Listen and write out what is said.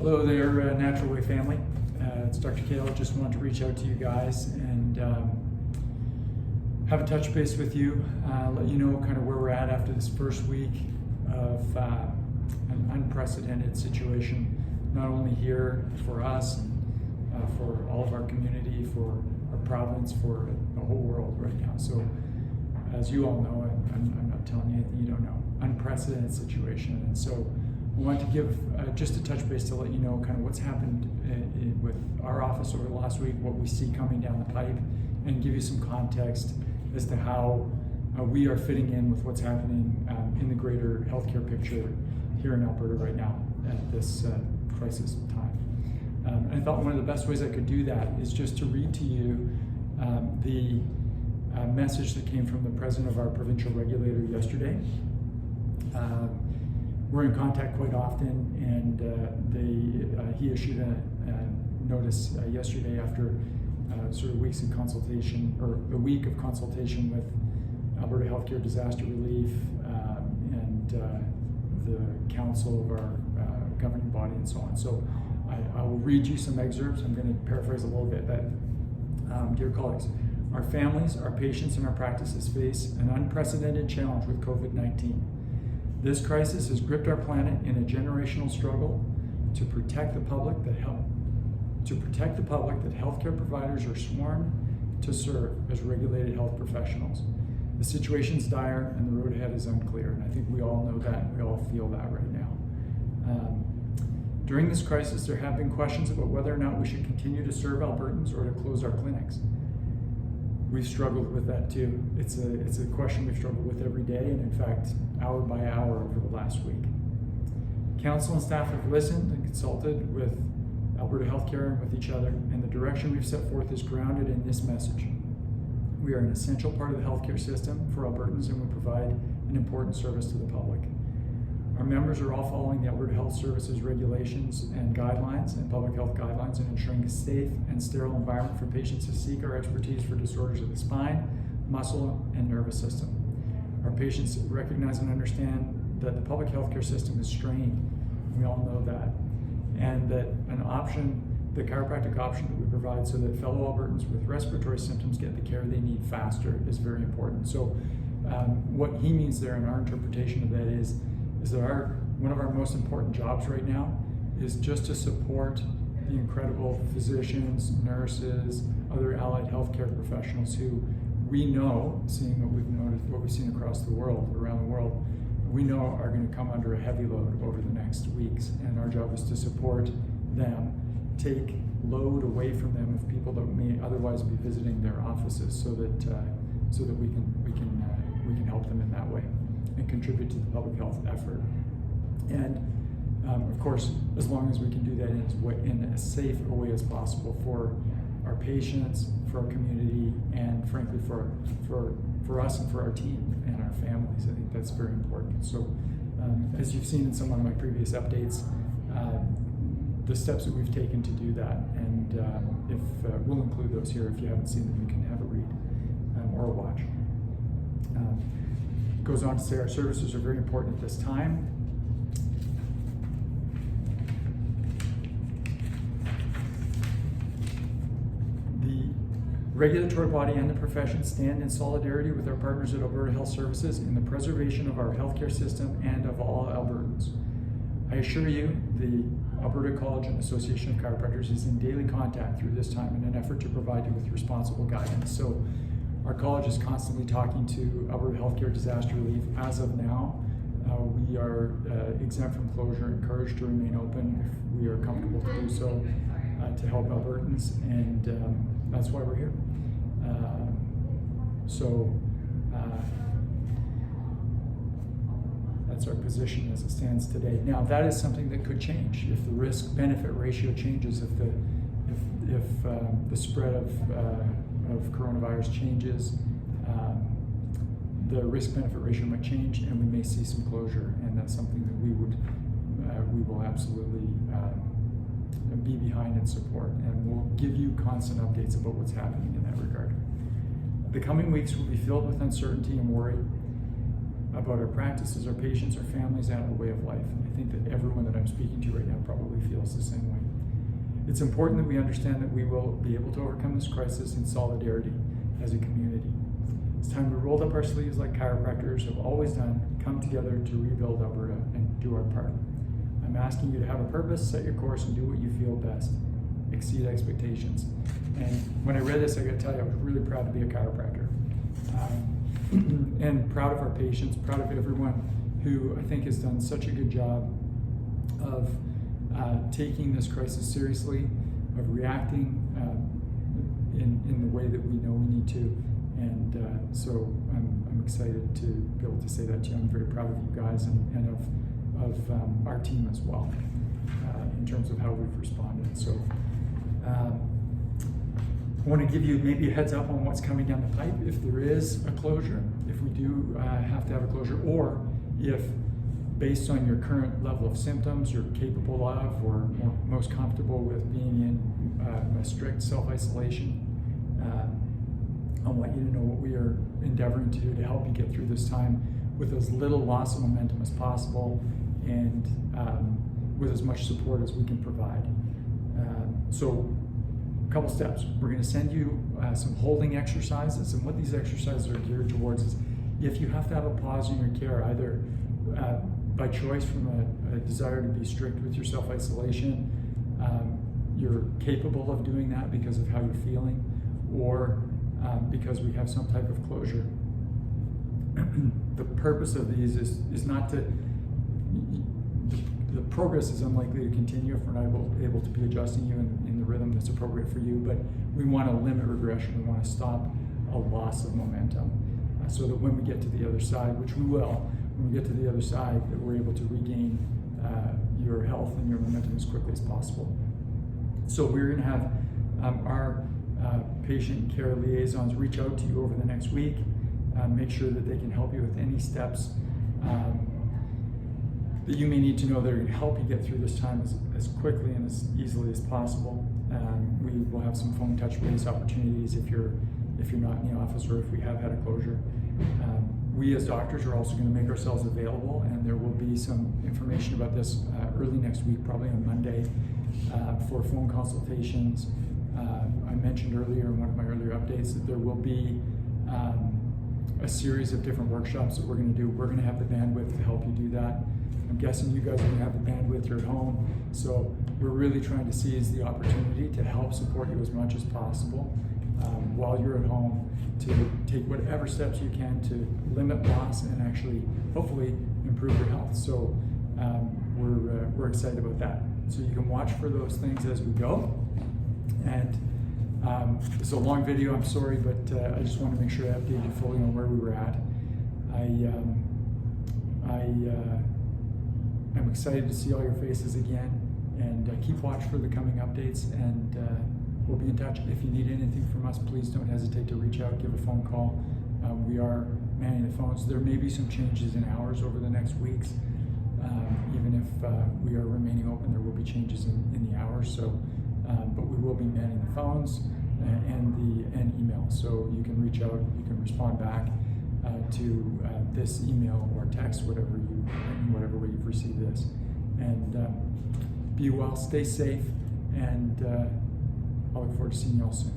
Hello there, Natural Way family. It's Dr. Kale. Just wanted to reach out to you guys and have a touch base with you, let you know kind of where we're at after this first week of an unprecedented situation, not only here for us, for all of our community, for our province, for the whole world right now. So as you all know, I'm not telling you anything you don't know, unprecedented situation. And so I want to give just a touch base to let you know kind of what's happened with our office over the last week, what we see coming down the pipe, and give you some context as to how we are fitting in with what's happening in the greater healthcare picture here in Alberta right now at this crisis time. And I thought one of the best ways I could do that is just to read to you the message that came from the president of our provincial regulator yesterday. We're in contact quite often, and he issued a notice yesterday after sort of weeks of consultation, or a week of consultation with Alberta Healthcare Disaster Relief and the council of our governing body and so on. So I will read you some excerpts. I'm going to paraphrase a little bit, but dear colleagues, our families, our patients, and our practices face an unprecedented challenge with COVID-19. This crisis has gripped our planet in a generational struggle to protect the public that healthcare providers are sworn to serve as regulated health professionals. The situation's dire and the road ahead is unclear, and I think we all know that, we all feel that right now. During this crisis, there have been questions about whether or not we should continue to serve Albertans or to close our clinics. We've struggled with that too. It's a question we've struggled with every day, and in fact, hour by hour over the last week. Council and staff have listened and consulted with Alberta Healthcare and with each other, and the direction we've set forth is grounded in this message. We are an essential part of the healthcare system for Albertans, and we provide an important service to the public. Our members are all following the Alberta Health Services regulations and guidelines and public health guidelines and ensuring a safe and sterile environment for patients to seek our expertise for disorders of the spine, muscle, and nervous system. Our patients recognize and understand that the public healthcare system is strained. We all know that. And that the chiropractic option that we provide so that fellow Albertans with respiratory symptoms get the care they need faster is very important. So what he means there in our interpretation of that is that one of our most important jobs right now is just to support the incredible physicians, nurses, other allied healthcare professionals who we know, seeing what we've seen across the world, around the world, we know are going to come under a heavy load over the next weeks. And our job is to support them, take load away from them of people that may otherwise be visiting their offices, so that we can help them in that way and contribute to the public health effort. And of course, as long as we can do that in as safe a way as possible for our patients, for our community, and frankly for us and for our team and our families. I think that's very important. So as you've seen in some of my previous updates, the steps that we've taken to do that, and we'll include those here. If you haven't seen them, you can have a read or a watch. Goes on to say our services are very important at this time. The regulatory body and the profession stand in solidarity with our partners at Alberta Health Services in the preservation of our healthcare system and of all Albertans. I assure you, the Alberta College and Association of Chiropractors is in daily contact through this time in an effort to provide you with responsible guidance. So our college is constantly talking to Alberta Healthcare Disaster Relief. As of now, we are exempt from closure, encouraged to remain open if we are comfortable to do so, to help Albertans, and that's why we're here. That's our position as it stands today. Now, that is something that could change if the risk-benefit ratio changes, if the spread of coronavirus changes, the risk-benefit ratio might change, and we may see some closure, and that's something that we will absolutely be behind and support, and we'll give you constant updates about what's happening in that regard. The coming weeks will be filled with uncertainty and worry about our practices, our patients, our families, and our way of life. I think that everyone that I I'm speaking to right now probably feels the same way. It's important that we understand that we will be able to overcome this crisis in solidarity as a community. It's time we rolled up our sleeves like chiropractors have always done, come together to rebuild Alberta and do our part. I'm asking you to have a purpose, set your course, and do what you feel best. Exceed expectations. And when I read this, I got to tell you, I was really proud to be a chiropractor. And proud of our patients, proud of everyone who I think has done such a good job of taking this crisis seriously, of reacting in the way that we know we need to. And so I'm excited to be able to say that to you. I'm very proud of you guys and of our team as well in terms of how we've responded. So I want to give you maybe a heads up on what's coming down the pipe if there is a closure, if we do have to have a closure, or if based on your current level of symptoms you're capable of or most comfortable with being in a strict self-isolation. I want you to know what we are endeavoring to do to help you get through this time with as little loss of momentum as possible and with as much support as we can provide. So a couple steps. We're going to send you some holding exercises, and what these exercises are geared towards is if you have to have a pause in your care, either by choice from a desire to be strict with your self-isolation, you're capable of doing that because of how you're feeling, or because we have some type of closure. The purpose of these is not to, the progress is unlikely to continue if we're not able to be adjusting you in the rhythm that's appropriate for you, but we want to limit regression. We want to stop a loss of momentum so that when we get to the other side, which we will, when we get to the other side, that we're able to regain your health and your momentum as quickly as possible. So we're going to have our patient care liaisons reach out to you over the next week, make sure that they can help you with any steps that you may need to know that are going to help you get through this time as quickly and as easily as possible. We will have some phone touch base opportunities if you're not in the office or if we have had a closure. We as doctors are also going to make ourselves available, and there will be some information about this early next week, probably on Monday, for phone consultations. I mentioned earlier in one of my earlier updates that there will be a series of different workshops that we're going to do. We're going to have the bandwidth to help you do that. I'm guessing you guys are going to have the bandwidth here at home, so we're really trying to seize the opportunity to help support you as much as possible while you're at home, to take whatever steps you can to limit loss and actually, hopefully, improve your health. So we're excited about that. So you can watch for those things as we go. And it's a long video, I'm sorry, but I just want to make sure I update you fully on where we were at. I'm excited to see all your faces again, and keep watch for the coming updates, and we'll be in touch. If you need anything from us, please don't hesitate to reach out, give a phone call. We are manning the phones. There may be some changes in hours over the next weeks. Even if we are remaining open, there will be changes in the hours. So, but we will be manning the phones and email. So you can reach out, you can respond back to this email or text, whatever way you've received this. And be well, stay safe, and I look forward to seeing you all soon.